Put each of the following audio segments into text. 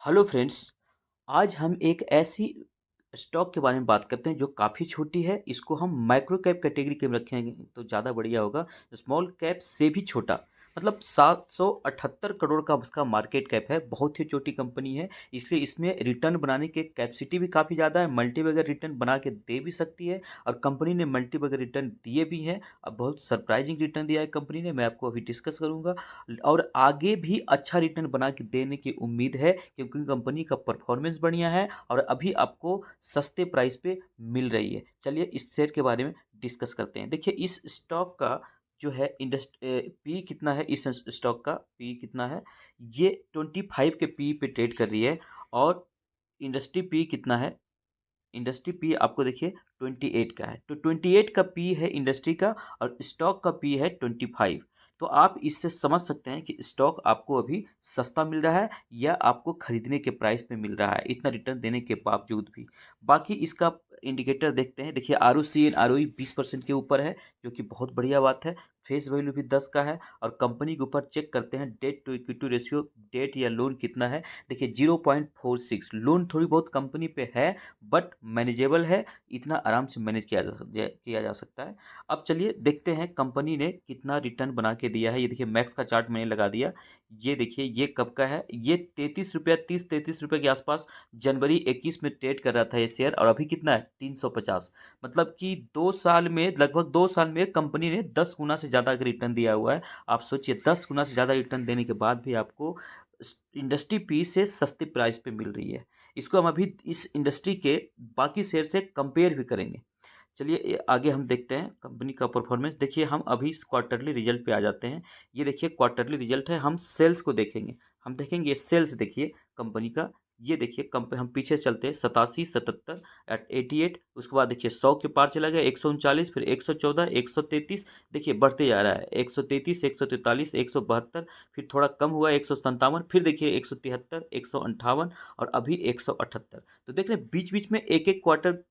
Hello friends. आज हम एक ऐसी स्टॉक के बारे में बात करते हैं जो काफ़ी छोटी है। इसको हम माइक्रो कैप कैटेगरी के में रखेंगे तो ज़्यादा बढ़िया होगा। स्मॉल कैप से भी छोटा, मतलब 778 करोड़ का उसका मार्केट कैप है। बहुत ही छोटी कंपनी है, इसलिए इसमें रिटर्न बनाने की कैपेसिटी भी काफ़ी ज़्यादा है। मल्टी बगैर रिटर्न बना के दे भी सकती है, और कंपनी ने मल्टी बगैर रिटर्न दिए भी हैं। अब बहुत सरप्राइजिंग रिटर्न दिया है कंपनी ने, मैं आपको अभी डिस्कस करूंगा। और आगे भी अच्छा रिटर्न बना के देने की उम्मीद है, क्योंकि कंपनी का परफॉर्मेंस बढ़िया है और अभी आपको सस्ते प्राइस पे मिल रही है। चलिए इस शेयर के बारे में डिस्कस करते हैं। देखिए इस स्टॉक का जो है पी कितना है, इस स्टॉक का पी कितना है। ये 25 के पी पे ट्रेड कर रही है। और इंडस्ट्री पी कितना है, इंडस्ट्री पी आपको देखिए 28 का है। तो 28 का पी है इंडस्ट्री का, और स्टॉक का पी है 25। तो आप इससे समझ सकते हैं कि स्टॉक आपको अभी सस्ता मिल रहा है या आपको खरीदने के प्राइस पे मिल रहा है, इतना रिटर्न देने के बावजूद भी। बाकी इसका इंडिकेटर देखते हैं। देखिए R O C E R O 20% के ऊपर है, जो कि बहुत बढ़िया बात है। फेस वैल्यू भी 10 का है। और कंपनी के ऊपर चेक करते हैं debt to equity ratio, debt या लोन कितना है। देखिए 0.46 लोन थोड़ी बहुत कंपनी पे है, बट मैनेजेबल है। इतना आराम से मैनेज किया जा सकता है। अब चलिए देखते हैं कंपनी ने कितना रिटर्न बना के दिया है। ये देखिए मैक्स का चार्ट मैंने लगा दिया। ये देखिए ये कब का है, ये 33 रुपया, 33 रुपये के आसपास जनवरी 21 में ट्रेड कर रहा था ये शेयर, और अभी कितना है 350। मतलब कि 2 साल में, लगभग 2 साल में कंपनी ने 10 गुना से ज़्यादा रिटर्न दिया हुआ है। आप सोचिए 10 गुना से ज़्यादा रिटर्न देने के बाद भी आपको इंडस्ट्री पी से सस्ते प्राइस पे मिल रही है। इसको हम अभी इस इंडस्ट्री के बाकी शेयर से कंपेयर भी करेंगे। चलिए आगे हम देखते हैं कंपनी का परफॉर्मेंस। देखिए हम अभी क्वार्टरली रिजल्ट पे आ जाते हैं। ये देखिए क्वार्टरली रिजल्ट है, हम सेल्स को देखेंगे। हम देखेंगे सेल्स, देखिए कंपनी का। ये देखिए कंपनी, हम पीछे चलते हैं 87, 77 एट 88। उसके बाद देखिए 100 के पार चला गया, 139, फिर 114, 133। देखिए बढ़ते जा रहा है, 133, 143, 172। फिर थोड़ा कम हुआ 157, फिर देखिए 173, 158, और अभी 178। तो देख रहे हैं बीच बीच में एक एक क्वार्टर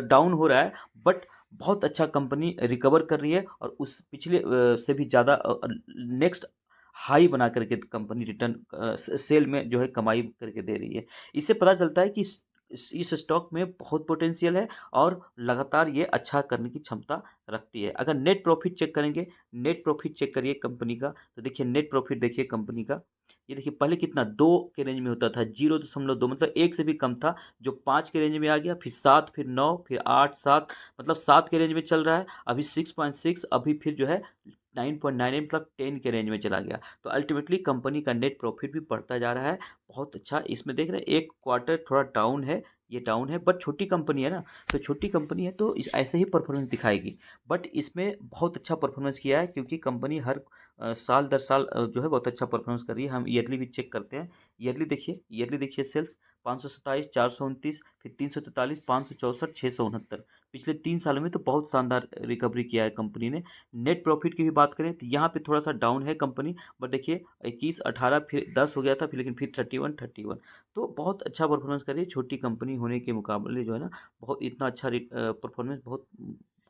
डाउन हो रहा है, बट बहुत अच्छा कंपनी रिकवर कर रही है। और उस पिछले से भी ज़्यादा नेक्स्ट हाई बना करके कंपनी रिटर्न सेल में जो है कमाई करके दे रही है। इससे पता चलता है कि इस स्टॉक में बहुत पोटेंशियल है, और लगातार ये अच्छा करने की क्षमता रखती है। अगर नेट प्रॉफिट चेक करेंगे, नेट प्रॉफिट चेक करिए कंपनी का, तो देखिए नेट प्रॉफिट देखिए कंपनी का। ये देखिए पहले कितना 2 के रेंज में होता था, 0.2, मतलब 1 से भी कम था, जो 5 के रेंज में आ गया, फिर 7, फिर 9, फिर 8, 7, मतलब 7 के रेंज में चल रहा है। अभी 6.6, अभी फिर जो है 9.9, मतलब 10 के रेंज में चला गया। तो अल्टीमेटली कंपनी का नेट प्रॉफिट भी बढ़ता जा रहा है। बहुत अच्छा इसमें देख रहे हैं। एक क्वार्टर थोड़ा डाउन है, ये डाउन है, बट छोटी कंपनी है ना, तो छोटी कंपनी है तो ऐसे ही परफॉर्मेंस दिखाएगी। बट इसमें बहुत अच्छा परफॉर्मेंस किया है, क्योंकि कंपनी हर साल दर साल जो है बहुत अच्छा परफॉर्मेंस कर रही है। हम ईयरली भी चेक करते हैं। ईयरली देखिए सेल्स 527, 429, फिर 343, 564, 669। पिछले 3 सालों में तो बहुत शानदार रिकवरी किया है कंपनी ने। नेट प्रॉफिट की भी बात करें तो यहाँ पे थोड़ा सा डाउन है कंपनी, बट देखिए 21, 18, फिर 10 हो गया था, फिर लेकिन फिर 31, 31। तो बहुत अच्छा परफॉर्मेंस कर रही है, छोटी कंपनी होने के मुकाबले जो है ना, बहुत इतना अच्छा परफॉर्मेंस बहुत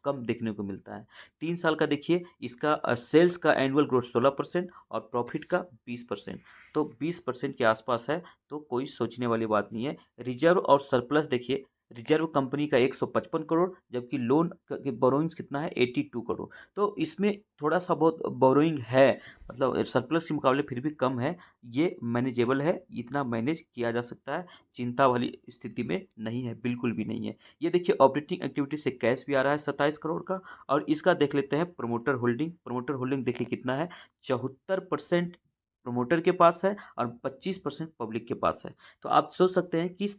कम देखने को मिलता है। 3 साल का देखिए इसका सेल्स का एनुअल ग्रोथ 16% और प्रॉफिट का 20%। तो 20% के आसपास है, तो कोई सोचने वाली बात नहीं है। रिजर्व और सरप्लस देखिए, रिजर्व कंपनी का 155 करोड़, जबकि लोन के बोरोइंग्स कितना है 82 करोड़। तो इसमें थोड़ा सा बहुत बोरोइंग है, मतलब सरप्लस के मुकाबले फिर भी कम है। ये मैनेजेबल है, इतना मैनेज किया जा सकता है, चिंता वाली स्थिति में नहीं है, बिल्कुल भी नहीं है। ये देखिए ऑपरेटिंग एक्टिविटी से कैश भी आ रहा है 27 करोड़ का। और इसका देख लेते हैं प्रमोटर होल्डिंग। प्रमोटर होल्डिंग देखिए कितना है, 74% प्रमोटर के पास है और 25% पब्लिक के पास है। तो आप सोच सकते हैं कि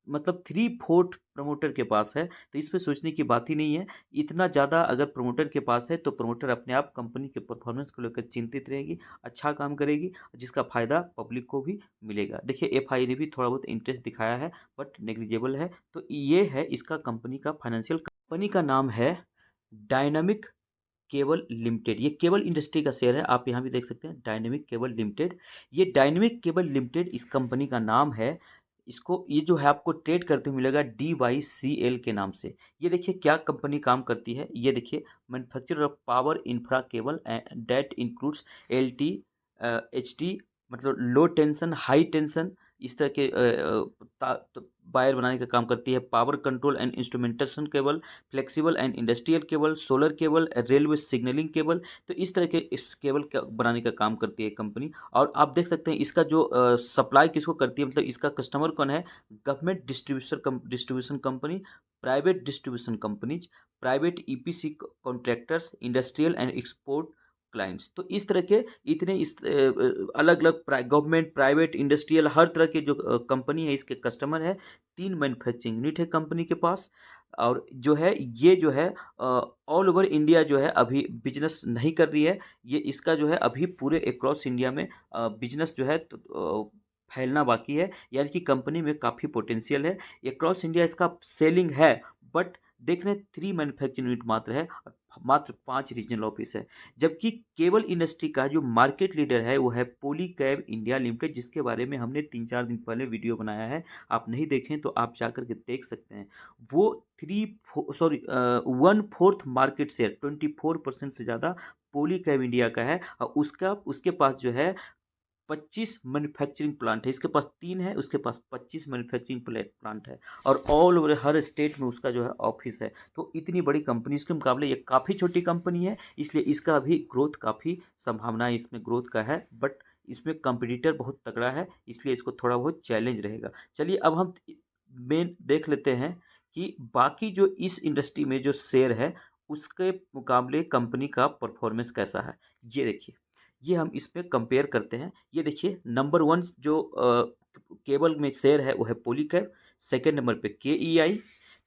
मतलब 3/4 प्रमोटर के पास है, तो इसमें सोचने की बात ही नहीं है। इतना ज़्यादा अगर प्रमोटर के पास है, तो प्रमोटर अपने आप कंपनी के परफॉर्मेंस को लेकर चिंतित रहेगी, अच्छा काम करेगी, जिसका फ़ायदा पब्लिक को भी मिलेगा। देखिए एफआई ने भी थोड़ा बहुत इंटरेस्ट दिखाया है, बट नेग्लिजिबल है। तो ये है इसका कंपनी का फाइनेंशियल। कंपनी का नाम है डायनामिक केबल लिमिटेड। ये केबल इंडस्ट्री का शेयर है, आप यहाँ भी देख सकते हैं डायनेमिक केबल लिमिटेड। ये डायनेमिक केबल लिमिटेड इस कंपनी का नाम है। इसको ये जो है आपको ट्रेड करते हुए मिलेगा DYCL के नाम से। ये देखिए क्या कंपनी काम करती है। ये देखिए manufacturer of power infra cable that includes LT, HT, मतलब लो टेंशन, हाई टेंशन, इस तरह के वायर बनाने का काम करती है। Power control and instrumentation cable, flexible and industrial cable, solar cable, railway signalling cable, तो इस तरह के इस केबल का बनाने का काम करती है कंपनी। और आप देख सकते हैं इसका जो सप्लाई किसको करती है, मतलब इसका कस्टमर कौन है? Government distribution company, private distribution companies, private EPC contractors, industrial and export clients. तो इस तरह के इतने इस अलग अलग गवर्नमेंट, प्राइवेट, इंडस्ट्रियल, हर तरह के जो कंपनी है इसके कस्टमर है। 3 मैन्युफैक्चरिंग यूनिट है कंपनी के पास। और जो है ये जो है ऑल ओवर इंडिया जो है अभी बिजनेस नहीं कर रही है। ये इसका जो है अभी पूरे अक्रॉस इंडिया में बिजनेस जो है फैलना बाकी है, यानी कि कंपनी में काफ़ी पोटेंशियल है। अक्रॉस इंडिया इसका सेलिंग है, बट देख रहे हैं 3 मैन्युफैक्चरिंग यूनिट मात्र है, और मात्र 5 रीजनल ऑफिस है। जबकि केबल इंडस्ट्री का जो मार्केट लीडर है वो है पोलीकैब इंडिया लिमिटेड, जिसके बारे में हमने 3-4 दिन पहले वीडियो बनाया है। आप नहीं देखें तो आप जाकर के देख सकते हैं। वो 1/4 मार्केट शेयर, 24% से ज़्यादा पोलीकैब इंडिया का है। और उसके पास जो है 25 मैन्युफैक्चरिंग प्लांट है। इसके पास 3 है, उसके पास 25 मैन्युफैक्चरिंग प्लांट है। और ऑल ओवर हर स्टेट में उसका जो है ऑफिस है। तो इतनी बड़ी कंपनी इसके मुकाबले ये काफ़ी छोटी कंपनी है, इसलिए इसका भी ग्रोथ काफ़ी संभावना इसमें ग्रोथ का है। बट इसमें कंपटीटर बहुत तगड़ा है, इसलिए इसको थोड़ा बहुत चैलेंज रहेगा। चलिए अब हम मेन देख लेते हैं कि बाकी जो इस इंडस्ट्री में जो शेयर है उसके मुकाबले कंपनी का परफॉर्मेंस कैसा है। ये देखिए, ये हम इस पे कंपेयर करते हैं। ये देखिए नंबर 1 जो केबल में शेयर है वो है पॉलीकैब, सेकंड नंबर पे केईआई,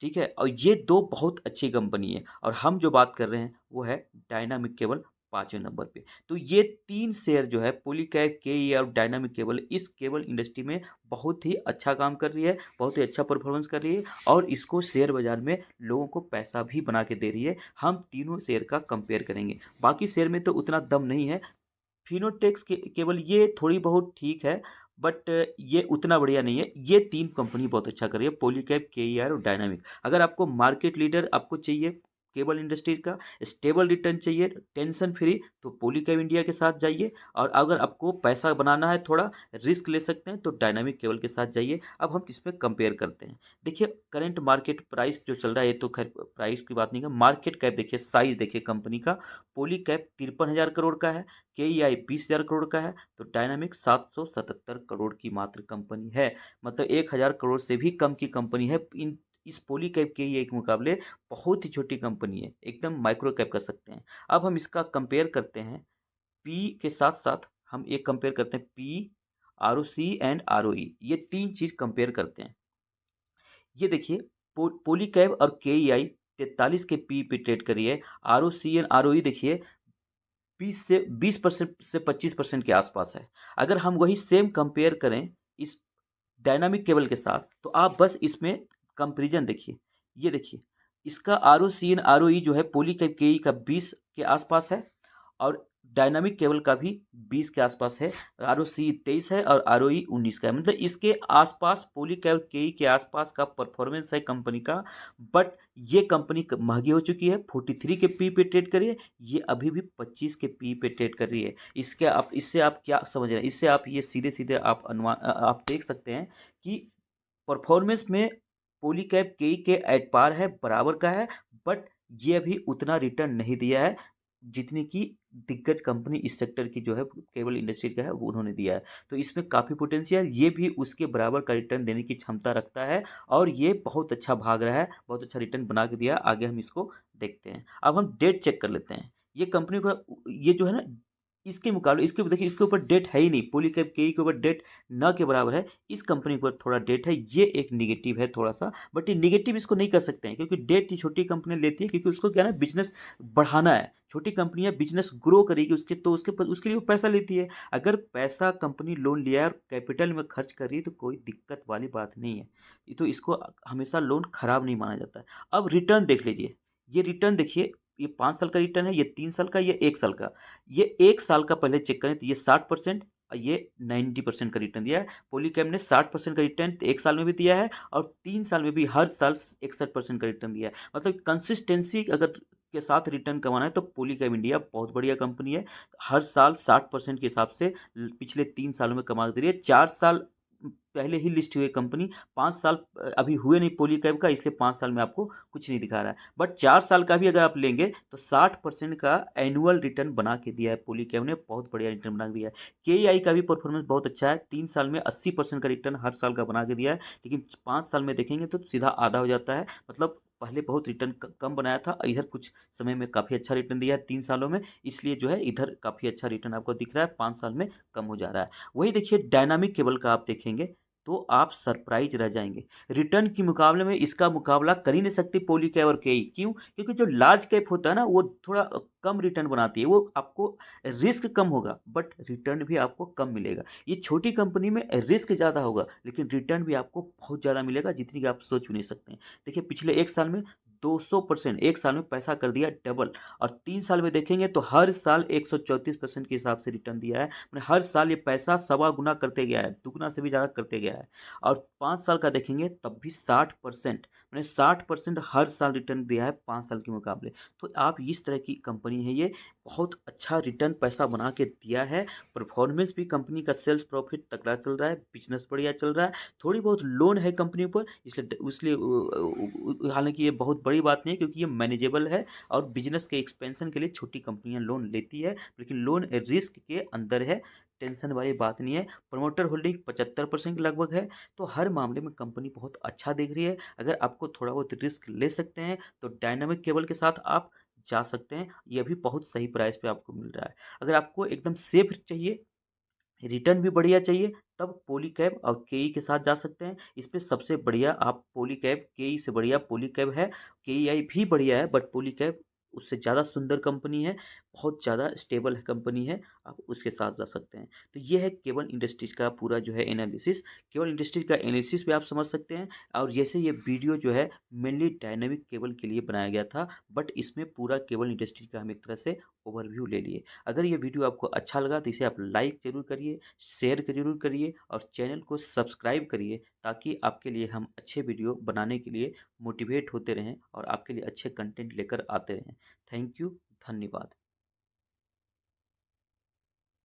ठीक है। और ये दो बहुत अच्छी कंपनी है। और हम जो बात कर रहे हैं वो है डायनामिक केबल 5वें नंबर पे। तो ये 3 शेयर जो है पॉलीकैब, केईआई और डायनामिक केबल, इस केबल इंडस्ट्री में बहुत ही अच्छा काम कर रही है, बहुत ही अच्छा परफॉर्मेंस कर रही है, और इसको शेयर बाजार में लोगों को पैसा भी बना के दे रही है। हम तीनों शेयर का कंपेयर करेंगे। बाकी शेयर में तो उतना दम नहीं है। फिनोटेक्स के केवल ये थोड़ी बहुत ठीक है, बट ये उतना बढ़िया नहीं है। ये 3 कंपनी बहुत अच्छा कर रही है, पॉलीकैब, केईआर और डायनामिक। अगर आपको मार्केट लीडर आपको चाहिए केबल इंडस्ट्री का, स्टेबल रिटर्न चाहिए, टेंशन फ्री, तो पॉलीकैब इंडिया के साथ जाइए। और अगर आपको पैसा बनाना है, थोड़ा रिस्क ले सकते हैं, तो डायनामिक केबल के साथ जाइए। अब हम इसमें कंपेयर करते हैं। देखिए करंट मार्केट प्राइस जो चल रहा है, ये तो खैर प्राइस की बात नहीं है, मार्केट कैप देखिए, साइज देखिए कंपनी का। पॉलीकैब 53,000 करोड़ का है, केईआई 20,000 करोड़ का है, तो डायनामिक 777 करोड़ की मात्र कंपनी है। मतलब 1,000 करोड़ से भी कम की कंपनी है। इस पॉलीकैब केईआई के मुकाबले बहुत ही छोटी कंपनी है, एकदम माइक्रो कैप कर सकते हैं। अब हम इसका कंपेयर करते हैं पी के साथ साथ। हम एक कंपेयर करते हैं पी, आरओसी एंड आरओई, ये 3 चीज कंपेयर करते हैं। ये देखिए पॉलीकैब और केईआई 43 के पी पे ट्रेड करी है। आरओसी एंड आरओई देखिए 20% से 25% के आसपास है। अगर हम वही सेम कंपेयर करें इस डायनामिक केबल के साथ, तो आप बस इसमें कंपैरिजन देखिए। ये देखिए, इसका आरओसी एंड आरओई जो है पॉलीकैब केई का 20 के आसपास है, और डायनामिक केबल का भी 20 के आसपास है। आरओसी 23 है और आरओई 19 का है। मतलब इसके आसपास पॉलीकैब केई के आसपास का परफॉर्मेंस है कंपनी का। बट ये कंपनी महंगी हो चुकी है, 43 के पी पे ट्रेड करिए, ये अभी भी 25 के पी पे ट्रेड कर रही है। इससे आप क्या समझ रहे हैं? इससे आप ये सीधे सीधे आप अनुमान आप देख सकते हैं कि परफॉर्मेंस में पॉलीकैब केई के एट पार है, बराबर का है। बट ये अभी उतना रिटर्न नहीं दिया है जितनी की दिग्गज कंपनी इस सेक्टर की जो है केबल इंडस्ट्री का है वो उन्होंने दिया है। तो इसमें काफ़ी पोटेंशियल, ये भी उसके बराबर का रिटर्न देने की क्षमता रखता है। और ये बहुत अच्छा भाग रहा है, बहुत अच्छा रिटर्न बना के दिया। आगे हम इसको देखते हैं। अब हम डेट चेक कर लेते हैं। ये कंपनी का ये जो है ना, इसके मुकाबले इसके देखिए, इसके ऊपर डेट है ही नहीं। पॉलीकैब केई के ऊपर डेट न के बराबर है। इस कंपनी के ऊपर थोड़ा डेट है, ये एक निगेटिव है थोड़ा सा। बट ये निगेटिव इसको नहीं कर सकते हैं, क्योंकि डेट ये छोटी कंपनी लेती है, क्योंकि उसको क्या है ना, बिजनेस बढ़ाना है। छोटी कंपनियां बिजनेस ग्रो करेगी उसके, तो उसके लिए वो पैसा लेती है। अगर पैसा कंपनी लोन लिया है और कैपिटल में खर्च कर रही है, तो कोई दिक्कत वाली बात नहीं है। तो इसको हमेशा लोन खराब नहीं माना जाता है। अब रिटर्न देख लीजिए। ये रिटर्न देखिए, ये 5 साल का रिटर्न है, ये 3 साल का, ये 1 साल का। ये 1 साल का पहले चेक करें तो ये 60% और ये 90% का रिटर्न दिया है। पॉलीकैब ने 60% का रिटर्न 1 साल में भी दिया है, और 3 साल में भी हर साल 61% का रिटर्न दिया है। मतलब कंसिस्टेंसी अगर के साथ रिटर्न कमाना है तो पॉलीकैब इंडिया बहुत बढ़िया कंपनी है। हर साल 60% के हिसाब से पिछले 3 सालों में कमा दे रही है। 4 साल पहले ही लिस्ट हुई है कंपनी। 5 साल अभी हुए नहीं पॉलीकैब का, इसलिए 5 साल में आपको कुछ नहीं दिखा रहा है। बट 4 साल का भी अगर आप लेंगे तो 60% का एनुअल रिटर्न बना के दिया है पॉलीकैब ने, बहुत बढ़िया रिटर्न बना के दिया है। केईआई का भी परफॉर्मेंस बहुत अच्छा है, 3 साल में 80% का रिटर्न हर साल का बना के दिया है, लेकिन 5 साल में देखेंगे तो सीधा आधा हो जाता है। मतलब पहले बहुत रिटर्न कम बनाया था, इधर कुछ समय में काफ़ी अच्छा रिटर्न दिया है 3 सालों में, इसलिए जो है इधर काफ़ी अच्छा रिटर्न आपको दिख रहा है, 5 साल में कम हो जा रहा है। वही देखिए डायनामिक केबल का आप देखेंगे तो आप सरप्राइज रह जाएंगे। रिटर्न के मुकाबले में इसका मुकाबला कर ही नहीं सकती पॉलीकैब और केई। क्यों? क्योंकि जो लार्ज कैप होता है ना वो थोड़ा कम रिटर्न बनाती है, वो आपको रिस्क कम होगा बट रिटर्न भी आपको कम मिलेगा। ये छोटी कंपनी में रिस्क ज़्यादा होगा लेकिन रिटर्न भी आपको बहुत ज़्यादा मिलेगा, जितनी कि आप सोच भी नहीं सकते हैं। देखिए पिछले एक साल में 200% एक साल में पैसा कर दिया डबल, और 3 साल में देखेंगे तो हर साल 134% के हिसाब से रिटर्न दिया है। मैंने हर साल ये पैसा सवा गुना करते गया है, दुगना से भी ज़्यादा करते गया है। और 5 साल का देखेंगे तब भी 60%, मैंने 60% हर साल रिटर्न दिया है 5 साल के मुकाबले। तो आप इस तरह की कंपनी है ये, बहुत अच्छा रिटर्न पैसा बना के दिया है। परफॉर्मेंस भी कंपनी का, सेल्स प्रॉफिट तगड़ा चल रहा है, बिजनेस बढ़िया चल रहा है। थोड़ी बहुत लोन है कंपनी पर, इसलिए हालांकि ये बहुत बड़ी बात नहीं है क्योंकि ये मैनेजेबल है, और बिजनेस के एक्सपेंशन के लिए छोटी कंपनियां लोन लेती है, लेकिन लोन रिस्क के अंदर है, टेंशन वाली बात नहीं है। प्रमोटर होल्डिंग 75% के लगभग है। तो हर मामले में कंपनी बहुत अच्छा दिख रही है। अगर आपको थोड़ा बहुत रिस्क ले सकते हैं तो डायनामिक केबल के साथ आप जा सकते हैं, ये भी बहुत सही प्राइस पे आपको मिल रहा है। अगर आपको एकदम सेफ चाहिए, रिटर्न भी बढ़िया चाहिए, तब पॉलीकैब और केई के साथ जा सकते हैं। इसमें सबसे बढ़िया आप पॉलीकैब, केई से बढ़िया पॉलीकैब है। केईआई भी बढ़िया है बट पॉलीकैब उससे ज़्यादा सुंदर कंपनी है, बहुत ज़्यादा स्टेबल कंपनी है, आप उसके साथ जा सकते हैं। तो ये है केबल इंडस्ट्रीज का पूरा जो है एनालिसिस। केबल इंडस्ट्री का एनालिसिस भी आप समझ सकते हैं। और जैसे ये वीडियो जो है मेनली डायनेमिक केबल के लिए बनाया गया था, बट इसमें पूरा केबल इंडस्ट्री का हम एक तरह से ओवरव्यू ले लिए। अगर ये वीडियो आपको अच्छा लगा तो इसे आप लाइक ज़रूर करिए, शेयर ज़रूर करिए और चैनल को सब्सक्राइब करिए, ताकि आपके लिए हम अच्छे वीडियो बनाने के लिए मोटिवेट होते रहें और आपके लिए अच्छे कंटेंट लेकर आते रहें। थैंक यू, धन्यवाद।